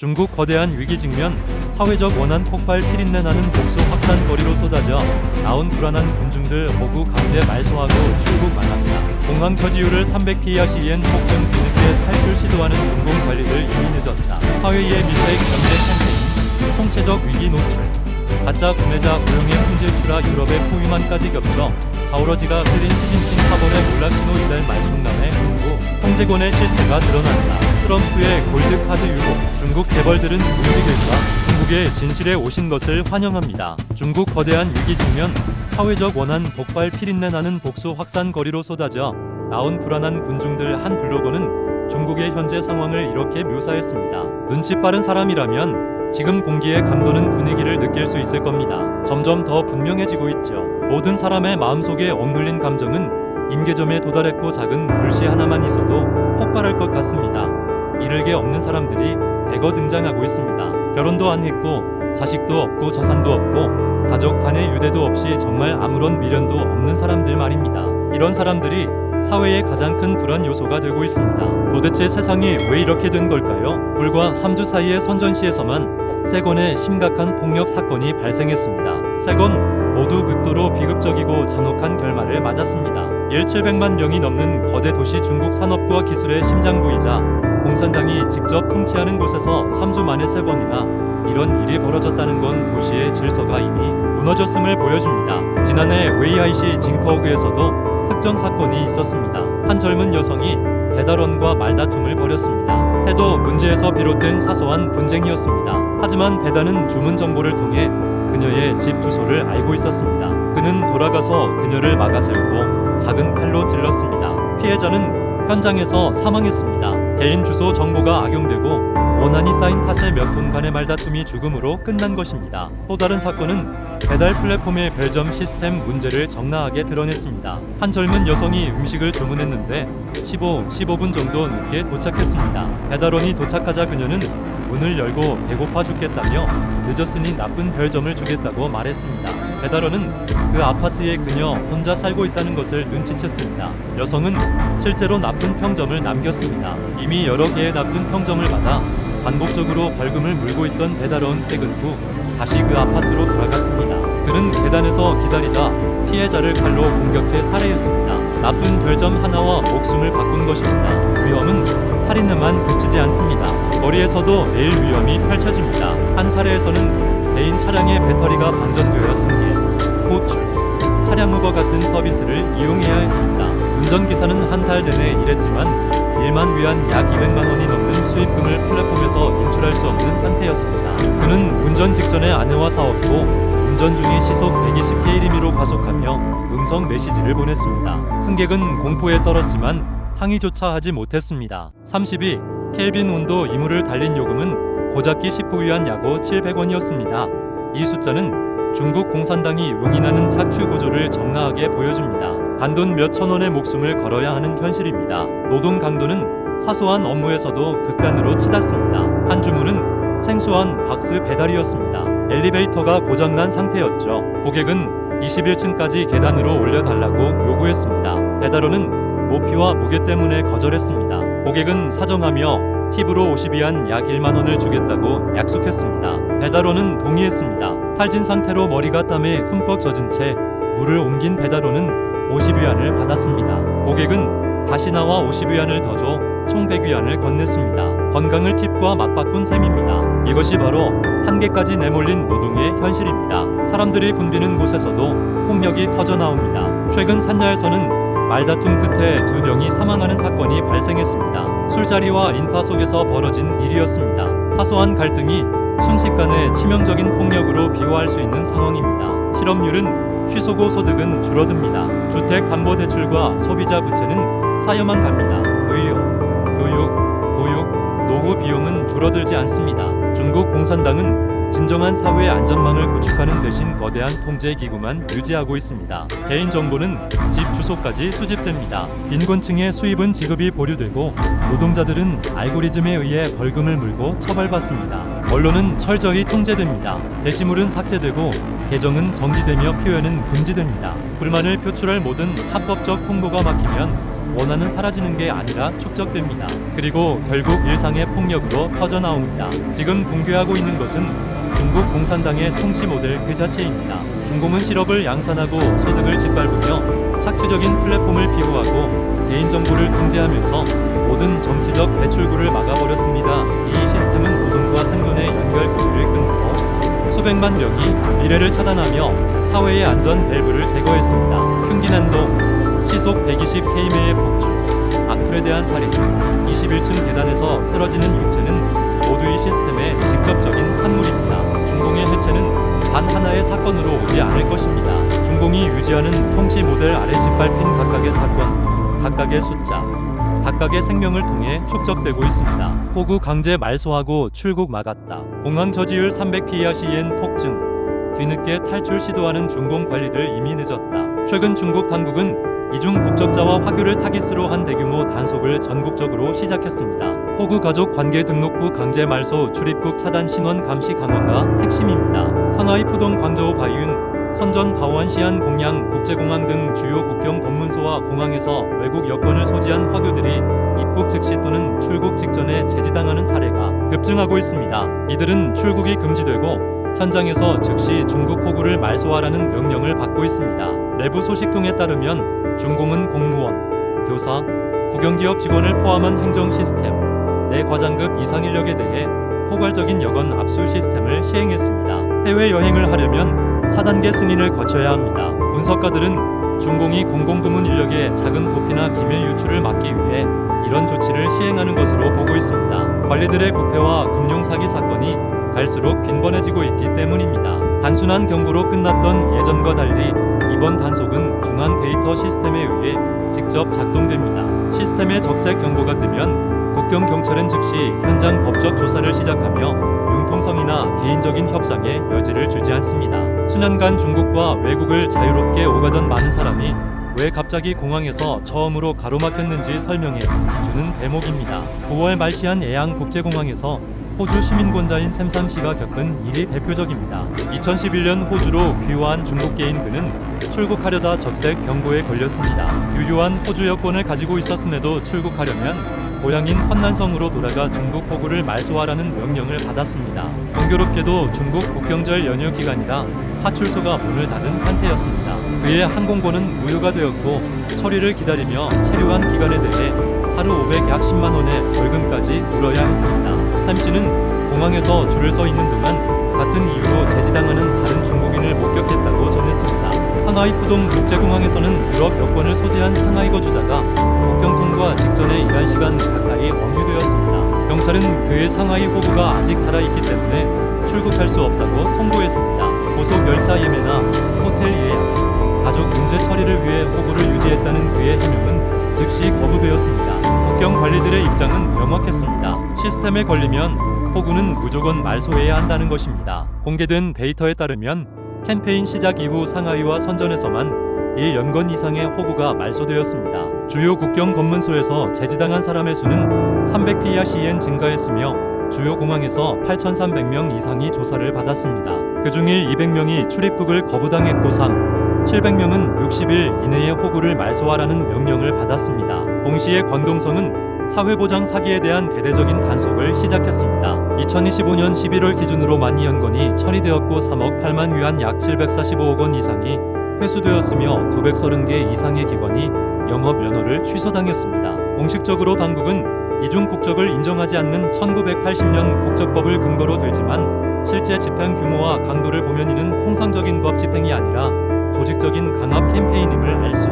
중국 거대한 위기 직면, 사회적 원한 폭발 피린내 나는 복수 확산 거리로 쏟아져 나온 불안한 군중들 모두 강제 말소하고 출국 만합니다. 공항 저지율을 300pr 시엔 폭증 뒤늦게 탈출 시도하는 중공 관리들 이미 늦었다. 화웨이의 미사일 경제 캠페인, 총체적 위기 노출, 가짜 구매자 고용의 품질출하 유럽의 포위만까지 겹쳐 자오러지가 흐린 시진핑 파벌의 몰락신호 이달 말 중남의 문구 통제권의 실체가 드러난다. 트럼프의 골드카드 유혹, 중국 재벌들은 움직일까? 중국의 진실에 오신 것을 환영합니다. 중국 거대한 위기 직면, 사회적 원한 폭발 피린내 나는 복수 확산 거리로 쏟아져 나온 불안한 군중들. 한 블로거는 중국의 현재 상황을 이렇게 묘사했습니다. 눈치 빠른 사람이라면 지금 공기의 감도는 분위기를 느낄 수 있을 겁니다. 점점 더 분명해지고 있죠. 모든 사람의 마음속에 억눌린 감정은 임계점에 도달했고 작은 불씨 하나만 있어도 폭발할 것 같습니다. 이를 게 없는 사람들이 대거 등장하고 있습니다. 결혼도 안 했고 자식도 없고 자산도 없고 가족 간의 유대도 없이 정말 아무런 미련도 없는 사람들 말입니다. 이런 사람들이 사회의 가장 큰 불안 요소가 되고 있습니다. 도대체 세상이 왜 이렇게 된 걸까요? 불과 3주 사이에 선전시에서만 3건의 심각한 폭력 사건이 발생했습니다. 3건 모두 극도로 비극적이고 잔혹한 결말을 맞았습니다. 1,700만 명이 넘는 거대 도시 중국 산업과 기술의 심장부이자 공산당이 직접 통치하는 곳에서 3주 만에 3번이나 이런 일이 벌어졌다는 건 도시의 질서가 이미 무너졌음을 보여줍니다. 지난해 웨이하이시 징커우그에서도 특정 사건이 있었습니다. 한 젊은 여성이 배달원과 말다툼을 벌였습니다. 태도 문제에서 비롯된 사소한 분쟁이었습니다. 하지만 배달은 주문 정보를 통해 그녀의 집 주소를 알고 있었습니다. 그는 돌아가서 그녀를 막아세우고 작은 칼로 찔렀습니다. 피해자는 현장에서 사망했습니다. 개인 주소 정보가 악용되고 원한이 쌓인 탓에 몇 분간의 말다툼이 죽음으로 끝난 것입니다. 또 다른 사건은 배달 플랫폼의 별점 시스템 문제를 적나하게 드러냈습니다. 한 젊은 여성이 음식을 주문했는데 15분 정도 늦게 도착했습니다. 배달원이 도착하자 그녀는 문을 열고 배고파 죽겠다며 늦었으니 나쁜 별점을 주겠다고 말했습니다. 배달원은 그 아파트에 그녀 혼자 살고 있다는 것을 눈치챘습니다. 여성은 실제로 나쁜 평점을 남겼습니다. 이미 여러 개의 나쁜 평점을 받아 반복적으로 벌금을 물고 있던 배달원 퇴근 후 다시 그 아파트로 돌아갔습니다. 그는 계단에서 기다리다 피해자를 칼로 공격해 살해했습니다. 나쁜 별점 하나와 목숨을 바꾼 것입니다. 위험은 살인에만 그치지 않습니다. 거리에서도 매일 위험이 펼쳐집니다. 한 사례에서는 개인 차량의 배터리가 방전되어 승계, 호출, 차량 우버 같은 서비스를 이용해야 했습니다. 운전기사는 한 달 내내 일했지만 일만 위한 약 200만 원이 넘는 수입금을 플랫폼에서 인출할 수 없는 상태였습니다. 그는 운전 직전에 아내와 싸웠고 운전 중에 시속 120km로 과속하며 음성 메시지를 보냈습니다. 승객은 공포에 떨었지만 항의조차 하지 못했습니다. 32 켈빈 온도 이물을 달린 요금은 고작기 19위안 야고 700원이었습니다. 이 숫자는 중국 공산당이 용인하는 착취 구조를 적나하게 보여줍니다. 단돈 몇천 원의 목숨을 걸어야 하는 현실입니다. 노동 강도는 사소한 업무에서도 극단으로 치닫습니다. 한 주문은 생소한 박스 배달이었습니다. 엘리베이터가 고장난 상태였죠. 고객은 21층까지 계단으로 올려달라고 요구했습니다. 배달원은 모피와 무게 때문에 거절했습니다. 고객은 사정하며 팁으로 50위안 약 1만 원을 주겠다고 약속했습니다. 배달원은 동의했습니다. 탈진 상태로 머리가 땀에 흠뻑 젖은 채 물을 옮긴 배달원은 50위안을 받았습니다. 고객은 다시 나와 50위안을 더 줘 총 100위안을 건넸습니다. 건강을 팁과 맞바꾼 셈입니다. 이것이 바로 한계까지 내몰린 노동의 현실입니다. 사람들이 붐비는 곳에서도 폭력이 터져나옵니다. 최근 산야에서는 말다툼 끝에 2명이 사망하는 사건이 발생했습니다. 술자리와 인파 속에서 벌어진 일이었습니다. 사소한 갈등이 순식간에 치명적인 폭력으로 비화할 수 있는 상황입니다. 실업률은 취소고 소득은 줄어듭니다. 주택담보대출과 소비자 부채는 쌓여만 갑니다. 의료, 교육, 보육, 노후 비용은 줄어들지 않습니다. 중국 공산당은 진정한 사회 안전망을 구축하는 대신 거대한 통제 기구만 유지하고 있습니다. 개인정보는 집 주소까지 수집됩니다. 빈곤층의 수입은 지급이 보류되고 노동자들은 알고리즘에 의해 벌금을 물고 처벌받습니다. 언론은 철저히 통제됩니다. 게시물은 삭제되고 계정은 정지되며 표현은 금지됩니다. 불만을 표출할 모든 합법적 통보가 막히면 원한은 사라지는 게 아니라 축적됩니다. 그리고 결국 일상의 폭력으로 터져나옵니다. 지금 붕괴하고 있는 것은 중국 공산당의 통치 모델 그 자체입니다. 중공은 실업을 양산하고 소득을 짓밟으며 착취적인 플랫폼을 비호하고 개인정보를 통제하면서 모든 정치적 배출구를 막아버렸습니다. 이 시스템은 노동과 생존의 연결고리를 끊고 수백만 명이 미래를 차단하며 사회의 안전 밸브를 제거했습니다. 흉기난도, 시속 120km의 폭주, 악플에 대한 살인, 21층 계단에서 쓰러지는 육체는 모두 이 시스템의 직접적인 산물입니다. 중공의 해체는 단 하나의 사건으로 오지 않을 것입니다. 중공이 유지하는 통치 모델 아래 짓밟힌 각각의 사건, 각각의 숫자, 각각의 생명을 통해 축적되고 있습니다. 호구 강제 말소하고 출국 막았다. 공항 저지율 300피야 시엔 폭증. 뒤늦게 탈출 시도하는 중공 관리들 이미 늦었다. 최근 중국 당국은 이중 국적자와 화교를 타깃으로 한 대규모 단속을 전국적으로 시작했습니다. 호구 가족 관계 등록부 강제 말소 출입국 차단 신원 감시 강화가 핵심입니다. 상하이 푸동 광저우 바이은 선전 바오안 시안 공양 국제공항 등 주요 국경 검문소와 공항에서 외국 여권을 소지한 화교들이 입국 즉시 또는 출국 직전에 제지당하는 사례가 급증하고 있습니다. 이들은 출국이 금지되고 현장에서 즉시 중국 호구를 말소하라는 명령을 받고 있습니다. 내부 소식통에 따르면 중공은 공무원, 교사, 국영기업 직원을 포함한 행정 시스템, 내 과장급 이상 인력에 대해 포괄적인 여건 압수 시스템을 시행했습니다. 해외여행을 하려면 4단계 승인을 거쳐야 합니다. 분석가들은 중공이 공공부문 인력의 자금 도피나 기밀 유출을 막기 위해 이런 조치를 시행하는 것으로 보고 있습니다. 관리들의 부패와 금융사기 사건이 갈수록 빈번해지고 있기 때문입니다. 단순한 경고로 끝났던 예전과 달리 이번 단속은 중앙 데이터 시스템에 의해 직접 작동됩니다. 시스템에 적색 경보가 뜨면 국경 경찰은 즉시 현장 법적 조사를 시작하며 융통성이나 개인적인 협상에 여지를 주지 않습니다. 수년간 중국과 외국을 자유롭게 오가던 많은 사람이 왜 갑자기 공항에서 처음으로 가로막혔는지 설명해 주는 대목입니다. 9월 말시안 애양 국제공항에서 호주 시민권자인 샘삼 씨가 겪은 일이 대표적입니다. 2011년 호주로 귀화한 중국계인 그는 출국하려다 적색 경고에 걸렸습니다. 유효한 호주 여권을 가지고 있었음에도 출국하려면 고향인 헌난성으로 돌아가 중국 호구를 말소하라는 명령을 받았습니다. 공교롭게도 중국 국경절 연휴 기간이라 하출소가 문을 닫은 상태였습니다. 그의 항공권은 무효가 되었고 처리를 기다리며 체류한 기간에 대해 하루 500약 10만 원의 벌금까지 물어야 했습니다. 샘 씨는 공항에서 줄을 서 있는 동안 같은 이유로 제지당하는 다른 중국인을 목격했다고 전했습니다. 상하이 푸동 국제공항에서는 유럽 여권을 소지한 상하이 거주자가 국경 통과 직전에 일한 시간 가까이 억류되었습니다. 경찰은 그의 상하이 호구가 아직 살아있기 때문에 출국할 수 없다고 통보했습니다. 고속 열차 예매나 호텔 예약, 가족 문제 처리를 위해 호구를 유지했다는 그의 해명은 즉시 거부되었습니다. 국경 관리들의 입장은 명확했습니다. 시스템에 걸리면 호구는 무조건 말소해야 한다는 것입니다. 공개된 데이터에 따르면 캠페인 시작 이후 상하이와 선전에서만 1년간 이상의 호구가 말소되었습니다. 주요 국경 검문소에서 제지당한 사람의 수는 300피야 시엔 증가했으며 주요 공항에서 8,300명 이상이 조사를 받았습니다. 그중에 200명이 출입국을 거부당했고 700명은 60일 이내에 호구를 말소하라는 명령을 받았습니다. 동시에 권동성은 사회보장 사기에 대한 대대적인 단속을 시작했습니다. 2025년 11월 기준으로 12,000건이 처리되었고 3억 8만 위안 약 745억 원 이상이 회수되었으며 230개 이상의 기관이 영업 면허를 취소당했습니다. 공식적으로 당국은 이중 국적을 인정하지 않는 1980년 국적법을 근거로 들지만 실제 집행 규모와 강도를 보면 이는 통상적인 법 집행이 아니라 조직적인 강압 캠페인임을 알 수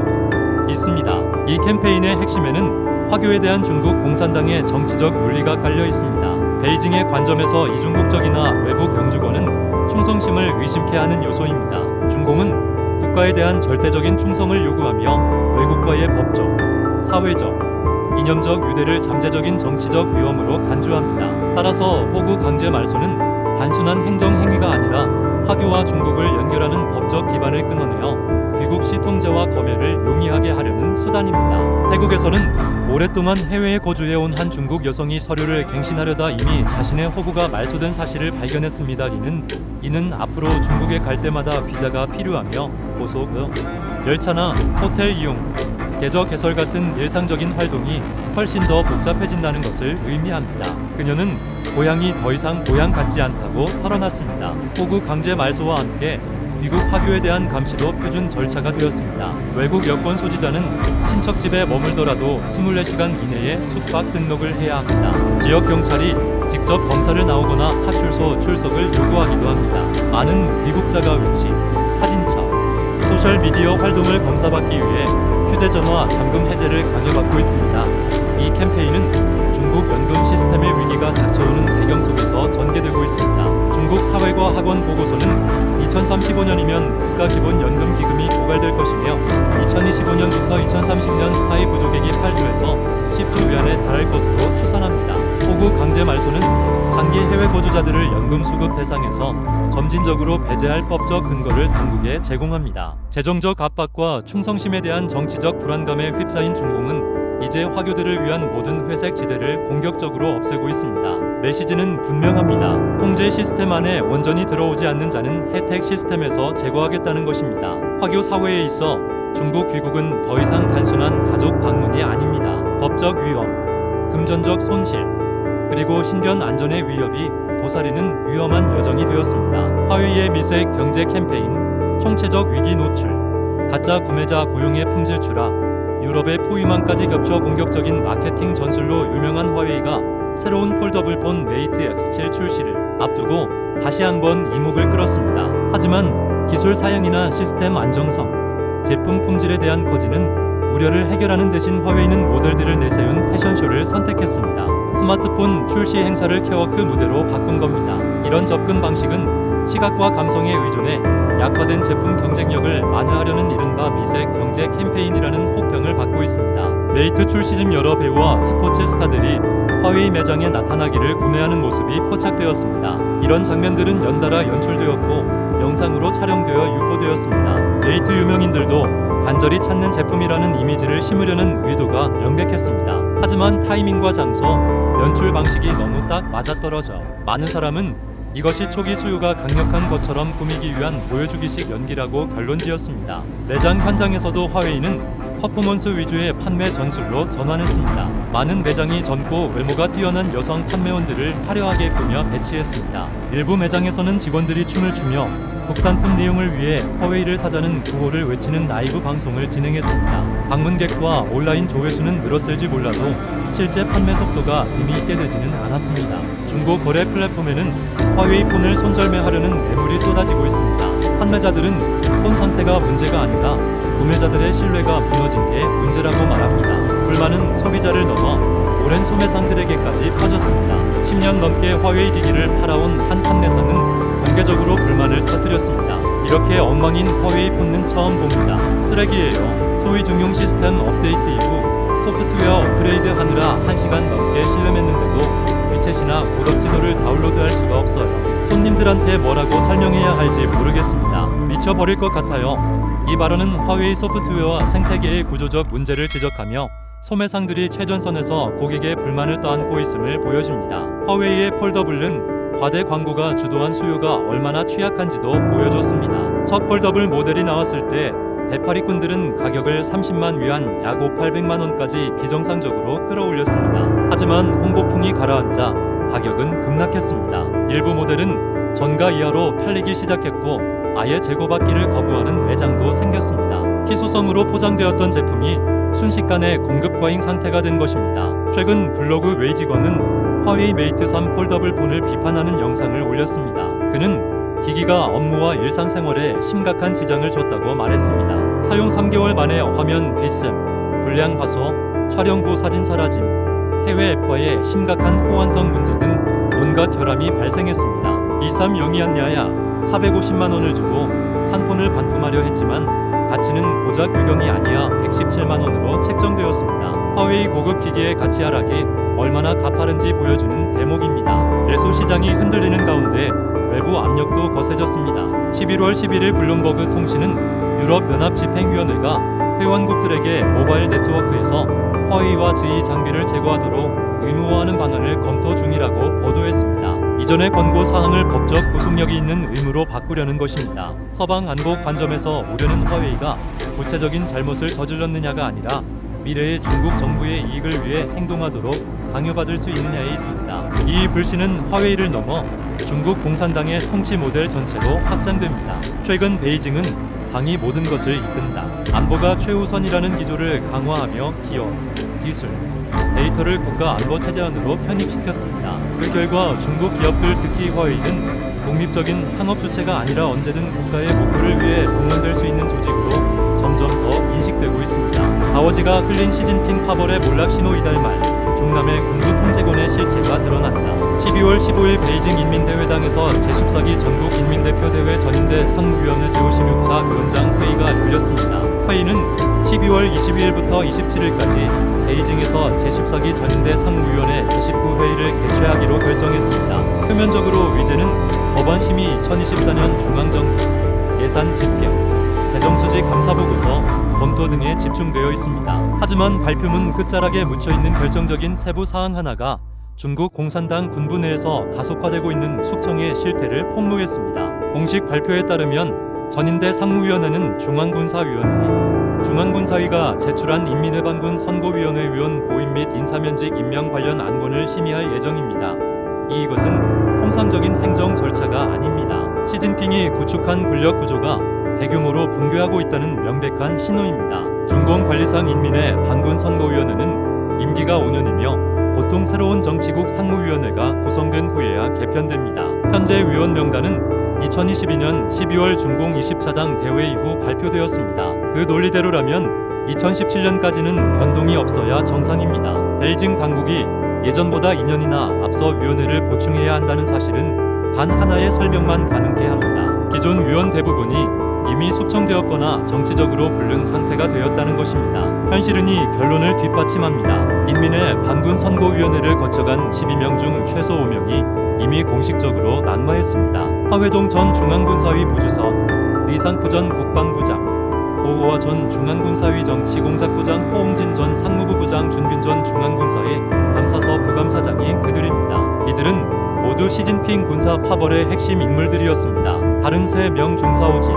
있습니다. 이 캠페인의 핵심에는 화교에 대한 중국 공산당의 정치적 논리가 깔려 있습니다. 베이징의 관점에서 이중국적이나 외국 영주권은 충성심을 의심케 하는 요소입니다. 중공은 국가에 대한 절대적인 충성을 요구하며 외국과의 법적, 사회적, 이념적 유대를 잠재적인 정치적 위험으로 간주합니다. 따라서 호구 강제 말소는 단순한 행정 행위가 아니라 화교와 중국을 연결하는 법적 기반을 끊어내어 귀국 시 통제와 검열을 용이하게 하려는 수단입니다. 태국에서는 오랫동안 해외에 거주해온 한 중국 여성이 서류를 갱신하려다 이미 자신의 호구가 말소된 사실을 발견했습니다. 이는 앞으로 중국에 갈 때마다 비자가 필요하며 고속 열차나 호텔 이용, 계좌 개설 같은 일상적인 활동이 훨씬 더 복잡해진다는 것을 의미합니다. 그녀는 고향이 더 이상 고향 같지 않다고 털어놨습니다. 호구 강제 말소와 함께 귀국 파교에 대한 감시도 표준 절차가 되었습니다. 외국 여권 소지자는 친척 집에 머물더라도 24시간 이내에 숙박 등록을 해야 합니다. 지역 경찰이 직접 검사를 나오거나 파출소 출석을 요구하기도 합니다. 많은 귀국자가 위치, 사진첩, 소셜미디어 활동을 검사받기 위해 휴대전화 잠금 해제를 강요받고 있습니다. 이 캠페인은 중국 연금 시스템의 위기가 닥쳐오는 배경 속에서 전개되고 있습니다. 중국 사회과 학원 보고서는 2035년이면 국가기본연금 기금이 고갈될 것이며 2025년부터 2030년 사회 부족액이 8조에서 10조 위안에 달할 것으로 추산합니다. 호구 강제 말소는 장기 해외 거주자들을 연금 수급 대상에서 점진적으로 배제할 법적 근거를 당국에 제공합니다. 재정적 압박과 충성심에 대한 정치적 불안감에 휩싸인 중공은 이제 화교들을 위한 모든 회색 지대를 공격적으로 없애고 있습니다. 메시지는 분명합니다. 통제 시스템 안에 원전이 들어오지 않는 자는 혜택 시스템에서 제거하겠다는 것입니다. 화교 사회에 있어 중국 귀국은 더 이상 단순한 가족 방문이 아닙니다. 법적 위험, 금전적 손실, 그리고 신변 안전의 위협이 도사리는 위험한 여정이 되었습니다. 화웨이의 미색 경제 캠페인, 총체적 위기 노출, 가짜 구매자 고용의 품질 추락, 유럽의 포위망까지 겹쳐 공격적인 마케팅 전술로 유명한 화웨이가 새로운 폴더블폰 메이트 X7 출시를 앞두고 다시 한번 이목을 끌었습니다. 하지만 기술 사양이나 시스템 안정성, 제품 품질에 대한 거지는 우려를 해결하는 대신 화웨이는 모델들을 내세운 패션쇼를 선택했습니다. 스마트폰 출시 행사를 케어크 무대로 바꾼 겁니다. 이런 접근 방식은 시각과 감성에 의존해 약화된 제품 경쟁력을 완화하려는 이른바 미색 경제 캠페인이라는 혹평을 받고 있습니다. 메이트 출시 중 여러 배우와 스포츠 스타들이 화웨이 매장에 나타나기를 구매하는 모습이 포착되었습니다. 이런 장면들은 연달아 연출되었고 영상으로 촬영되어 유포되었습니다. 메이트 유명인들도 간절히 찾는 제품이라는 이미지를 심으려는 의도가 명백했습니다. 하지만 타이밍과 장소, 연출 방식이 너무 딱 맞아떨어져 많은 사람은 이것이 초기 수요가 강력한 것처럼 꾸미기 위한 보여주기식 연기라고 결론지었습니다. 매장 현장에서도 화웨이는 퍼포먼스 위주의 판매 전술로 전환했습니다. 많은 매장이 젊고 외모가 뛰어난 여성 판매원들을 화려하게 꾸며 배치했습니다. 일부 매장에서는 직원들이 춤을 추며 국산품 내용을 위해 화웨이를 사자는 구호를 외치는 라이브 방송을 진행했습니다. 방문객과 온라인 조회수는 늘었을지 몰라도 실제 판매 속도가 의미 있게 되지는 않았습니다. 중고 거래 플랫폼에는 화웨이 폰을 손절매하려는 매물이 쏟아지고 있습니다. 판매자들은 폰 상태가 문제가 아니라 구매자들의 신뢰가 무너진 게 문제라고 말합니다. 불만은 소비자를 넘어 오랜 소매상들에게까지 퍼졌습니다. 10년 넘게 화웨이 기기를 팔아온 한 판매상은 공개적으로 불만을 터뜨렸습니다. 이렇게 엉망인 화웨이 폰은 처음 봅니다. 쓰레기예요. 소위 중용 시스템 업데이트 이후 소프트웨어 업그레이드 하느라 1시간 넘게 실험했는데도 위챗이나 고덕 지도를 다운로드할 수가 없어요. 손님들한테 뭐라고 설명해야 할지 모르겠습니다. 미쳐버릴 것 같아요. 이 발언은 화웨이 소프트웨어 생태계의 구조적 문제를 지적하며 소매상들이 최전선에서 고객의 불만을 떠안고 있음을 보여줍니다. 화웨이의 폴더블은 과대 광고가 주도한 수요가 얼마나 취약한지도 보여줬습니다. 첫 폴더블 모델이 나왔을 때 대파리꾼들은 가격을 30만 위안 약 5,800만 원까지 비정상적으로 끌어올렸습니다. 하지만 홍보풍이 가라앉아 가격은 급락했습니다. 일부 모델은 전가 이하로 팔리기 시작했고 아예 재고받기를 거부하는 매장도 생겼습니다. 희소성으로 포장되었던 제품이 순식간에 공급 과잉 상태가 된 것입니다. 최근 블로그 웨이지광은 화웨이 메이트 3 폴더블 폰을 비판하는 영상을 올렸습니다. 그는 기기가 업무와 일상생활에 심각한 지장을 줬다고 말했습니다. 사용 3개월 만에 화면 비씀, 불량 화소, 촬영 후 사진 사라짐, 해외 앱과의 심각한 호환성 문제 등 온갖 결함이 발생했습니다. 2302안냐야 450만 원을 주고 산폰을 반품하려 했지만 가치는 고작 유경이 아니야 117만 원으로 책정되었습니다. 화웨이 고급 기기의 가치 하락이 얼마나 가파른지 보여주는 대목입니다. 내수 시장이 흔들리는 가운데 외부 압력도 거세졌습니다. 11월 11일 블룸버그 통신은 유럽연합집행위원회가 회원국들에게 모바일 네트워크에서 허위와 지위 장비를 제거하도록 의무화하는 방안을 검토 중이라고 보도했습니다. 이전의 권고 사항을 법적 구속력이 있는 의무로 바꾸려는 것입니다. 서방 안보 관점에서 우려는 화웨이가 구체적인 잘못을 저질렀느냐가 아니라 미래의 중국 정부의 이익을 위해 행동하도록 강요받을 수 있느냐에 있습니다. 이 불신은 화웨이를 넘어 중국 공산당의 통치 모델 전체로 확장됩니다. 최근 베이징은 당이 모든 것을 이끈다, 안보가 최우선이라는 기조를 강화하며 기업, 기술, 데이터를 국가 안보 체제 안으로 편입시켰습니다. 그 결과 중국 기업들, 특히 화웨이는 독립적인 상업 주체가 아니라 언제든 국가의 목표를 위해 동원될 수 있는 조직으로 점점 더 인식되고 있습니다. 다워지가 흘린 시진핑 파벌의 몰락 신호. 이달 말 중남의 군부 통제권의 실체가 드러난다. 12월 15일 베이징 인민대회당에서 제14기 전국인민대표대회 전인대 상무위원회 제56차 위원장 회의가 열렸습니다. 회의는 12월 22일부터 27일까지 베이징에서 제14기 전인대 상무위원회 제19회의를 개최하기로 결정했습니다. 표면적으로 의제는 법안 심의, 2024년 중앙정부 예산 집행, 재정수지 감사보고서 검토 등에 집중되어 있습니다. 하지만 발표문 끝자락에 묻혀있는 결정적인 세부 사항 하나가 중국 공산당 군부 내에서 가속화되고 있는 숙청의 실태를 폭로했습니다. 공식 발표에 따르면 전인대 상무위원회는 중앙군사위가 제출한 인민해방군 선거위원회 위원 보임 및 인사면직 임명 관련 안건을 심의할 예정입니다. 이것은 통상적인 행정 절차가 아닙니다. 시진핑이 구축한 권력 구조가 대규모로 붕괴하고 있다는 명백한 신호입니다. 중공관리상 인민해방군 선거위원회는 임기가 5년이며 보통 새로운 정치국 상무위원회가 구성된 후에야 개편됩니다. 현재 위원 명단은 2022년 12월 중공 20차장 대회 이후 발표되었습니다. 그 논리대로라면 2017년까지는 변동이 없어야 정상입니다. 베이징 당국이 예전보다 2년이나 앞서 위원회를 보충해야 한다는 사실은 단 하나의 설명만 가능케 합니다. 기존 위원 대부분이 이미 숙청되었거나 정치적으로 불능 상태가 되었다는 것입니다. 현실은 이 결론을 뒷받침합니다. 인민해방군 선거위원회를 거쳐간 12명 중 최소 5명이 이미 공식적으로 낙마했습니다. 하회동 전 중앙군사위 부주석, 리상프 전 국방부장, 고호화 전 중앙군사위 정치공작부장, 허홍진 전 상무부 부장, 준빈 전 중앙군사위 감사서 부감사장이 그들입니다. 이들은 모두 시진핑 군사 파벌의 핵심 인물들이었습니다. 다른 3명 중사오진,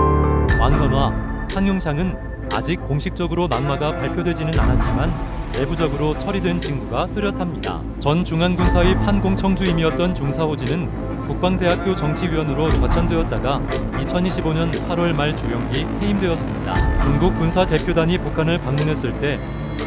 왕건화, 황용상은 아직 공식적으로 낙마가 발표되지는 않았지만 내부적으로 처리된 징후가 뚜렷합니다. 전 중앙군사위 판공청주임이었던 중사호진은 국방대학교 정치위원으로 좌천되었다가 2025년 8월 말 조용히 해임되었습니다. 중국 군사대표단이 북한을 방문했을 때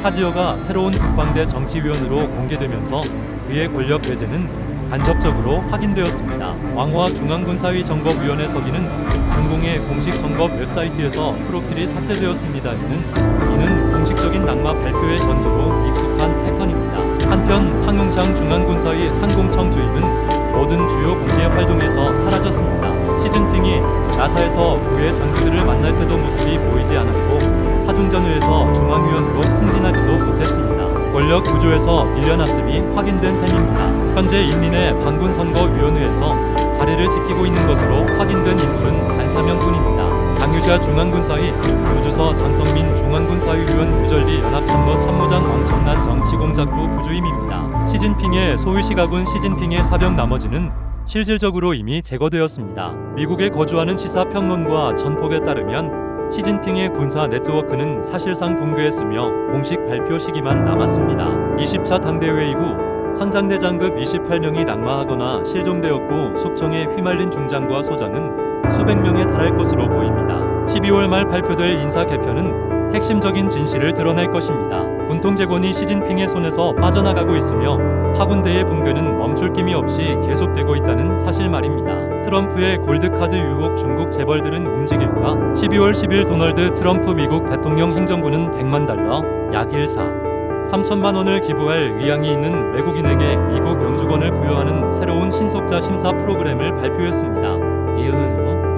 사지어가 새로운 국방대 정치위원으로 공개되면서 그의 권력 배제는 간접적으로 확인되었습니다. 왕화 중앙군사위 정법위원회 서기는 중공의 공식 정법 웹사이트에서 프로필이 삭제되었습니다. 이는 공식적인 낙마 발표의 전조로 익숙한 패턴입니다. 한편 황용상 중앙군사위 항공청 주임은 모든 주요 공개 활동에서 사라졌습니다. 시진핑이 나사에서 그의 장교들을 만날 때도 모습이 보이지 않았고 사중전후에서 중앙위원으로 승진하지도 못했습니다. 권력 구조에서 밀려났음이 확인된 셈입니다. 현재 인민해방군 선거위원회에서 자리를 지키고 있는 것으로 확인된 인물은 단 4명뿐입니다. 장유샤 중앙군사위 부주서, 장성민 중앙군사위위원, 유전리 연합참모 참모장, 왕천난 정치공작부 부주임입니다. 시진핑의 소위 시가군, 시진핑의 사병 나머지는 실질적으로 이미 제거되었습니다. 미국에 거주하는 시사평론가 전폭에 따르면 시진핑의 군사 네트워크는 사실상 붕괴했으며 공식 발표 시기만 남았습니다. 20차 당대회 이후 상장대장급 28명이 낙마하거나 실종되었고 숙청에 휘말린 중장과 소장은 수백 명에 달할 것으로 보입니다. 12월 말 발표될 인사 개편은 핵심적인 진실을 드러낼 것입니다. 군통제권이 시진핑의 손에서 빠져나가고 있으며 파군대의 붕괴는 멈출 김이 없이 계속되고 있다는 사실 말입니다. 트럼프의 골드카드 유혹, 중국 재벌들은 움직일까? 12월 10일 도널드 트럼프 미국 대통령 행정부는 100만 달러, 약 3천만 원을 기부할 의향이 있는 외국인에게 미국 영주권을 부여하는 새로운 신속자 심사 프로그램을 발표했습니다.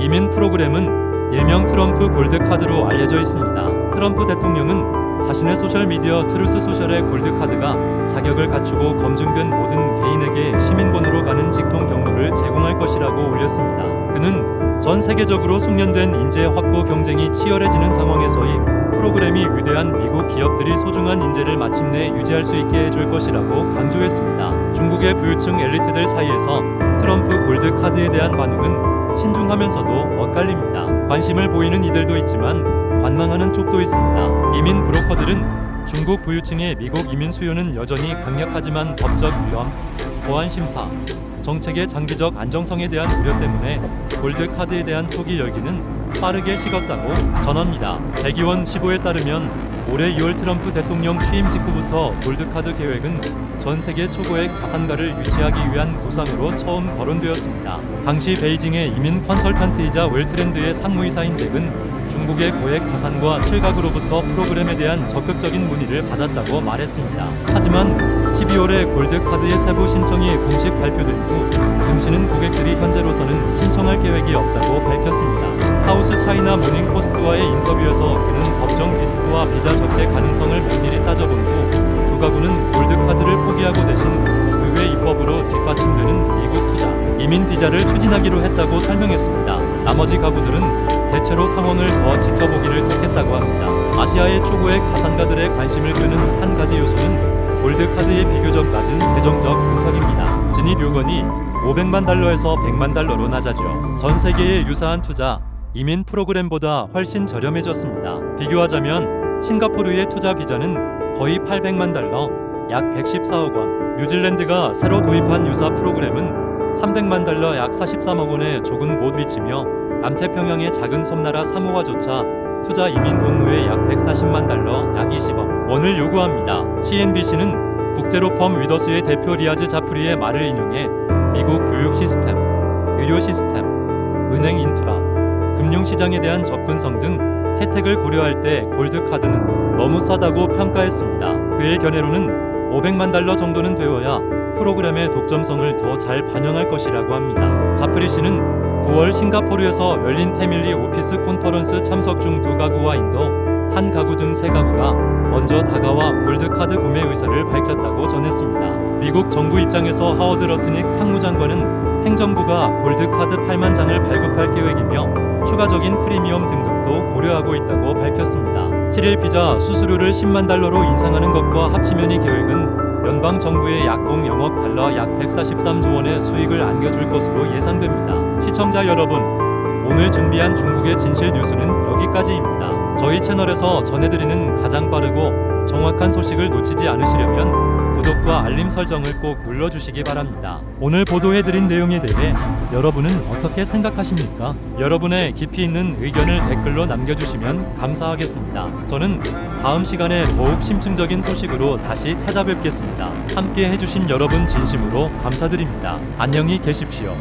이민 프로그램은 일명 트럼프 골드카드로 알려져 있습니다. 트럼프 대통령은 자신의 소셜미디어 트루스 소셜의 골드카드가 자격을 갖추고 검증된 모든 개인에게 시민번호로 가는 직통 경로를 제공할 것이라고 올렸습니다. 그는 전 세계적으로 숙련된 인재 확보 경쟁이 치열해지는 상황에서의 프로그램이 위대한 미국 기업들이 소중한 인재를 마침내 유지할 수 있게 해줄 것이라고 강조했습니다. 중국의 부유층 엘리트들 사이에서 트럼프 골드카드에 대한 반응은 신중하면서도 엇갈립니다. 관심을 보이는 이들도 있지만 관망하는 쪽도 있습니다. 이민 브로커들은 중국 부유층의 미국 이민 수요는 여전히 강력하지만 법적 위험, 보안 심사, 정책의 장기적 안정성에 대한 우려 때문에 골드카드에 대한 초기 열기는 빠르게 식었다고 전합니다. 대기원 15에 따르면 올해 2월 트럼프 대통령 취임 직후부터 골드카드 계획은 전 세계 초고액 자산가를 유치하기 위한 구상으로 처음 거론되었습니다. 당시 베이징의 이민 컨설턴트이자 웰트랜드의 상무이사인 잭은 중국의 고액 자산과 칠각으로부터 프로그램에 대한 적극적인 문의를 받았다고 말했습니다. 하지만 12월에 골드카드의 세부 신청이 공식 발표된 후 증시는 고객들이 현재로서는 신청할 계획이 없다고 밝혔습니다. 사우스 차이나 모닝포스트와의 인터뷰에서 그는 법정 리스크와 비자 적재 가능성을 면밀히 따져본 후 두 가구는 골드카드를 포기하고 대신 의회 입법으로 뒷받침되는 미국 투자 이민 비자를 추진하기로 했다고 설명했습니다. 나머지 가구들은 대체로 상황을 더 지켜보기를 택했다고 합니다. 아시아의 초고액 자산가들의 관심을 끄는 한 가지 요소는 골드카드의 비교적 낮은 재정적 은턱입니다. 진입 요건이 500만 달러에서 100만 달러로 낮아져 전 세계의 유사한 투자 이민 프로그램보다 훨씬 저렴해졌습니다. 비교하자면 싱가포르의 투자 비자는 거의 800만 달러, 약 114억 원, 뉴질랜드가 새로 도입한 유사 프로그램은 300만 달러, 약 43억 원에 조금 못 미치며 남태평양의 작은 섬나라 사모아조차 투자 이민 경로에 약 140만 달러, 약 20억 원을 요구합니다. CNBC는 국제로펌 위더스의 대표 리아즈 자프리의 말을 인용해 미국 교육 시스템, 의료 시스템, 은행 인프라, 금융시장에 대한 접근성 등 혜택을 고려할 때 골드카드는 너무 싸다고 평가했습니다. 그의 견해로는 500만 달러 정도는 되어야 프로그램의 독점성을 더 잘 반영할 것이라고 합니다. 자프리 씨는 9월 싱가포르에서 열린 패밀리 오피스 콘퍼런스 참석 중 두 가구와 인도, 한 가구 등 세 가구가 먼저 다가와 골드카드 구매 의사를 밝혔다고 전했습니다. 미국 정부 입장에서 하워드 러트닉 상무장관은 행정부가 골드카드 8만 장을 발급할 계획이며 추가적인 프리미엄 등급도 고려하고 있다고 밝혔습니다. 7일 비자 수수료를 10만 달러로 인상하는 것과 합치면 이 계획은 연방 정부에 약 0억 달러, 약 143조 원의 수익을 안겨줄 것으로 예상됩니다. 시청자 여러분, 오늘 준비한 중국의 진실 뉴스는 여기까지입니다. 저희 채널에서 전해드리는 가장 빠르고 정확한 소식을 놓치지 않으시려면 구독과 알림 설정을 꼭 눌러주시기 바랍니다. 오늘 보도해드린 내용에 대해 여러분은 어떻게 생각하십니까? 여러분의 깊이 있는 의견을 댓글로 남겨주시면 감사하겠습니다. 저는 다음 시간에 더욱 심층적인 소식으로 다시 찾아뵙겠습니다. 함께 해주신 여러분 진심으로 감사드립니다. 안녕히 계십시오.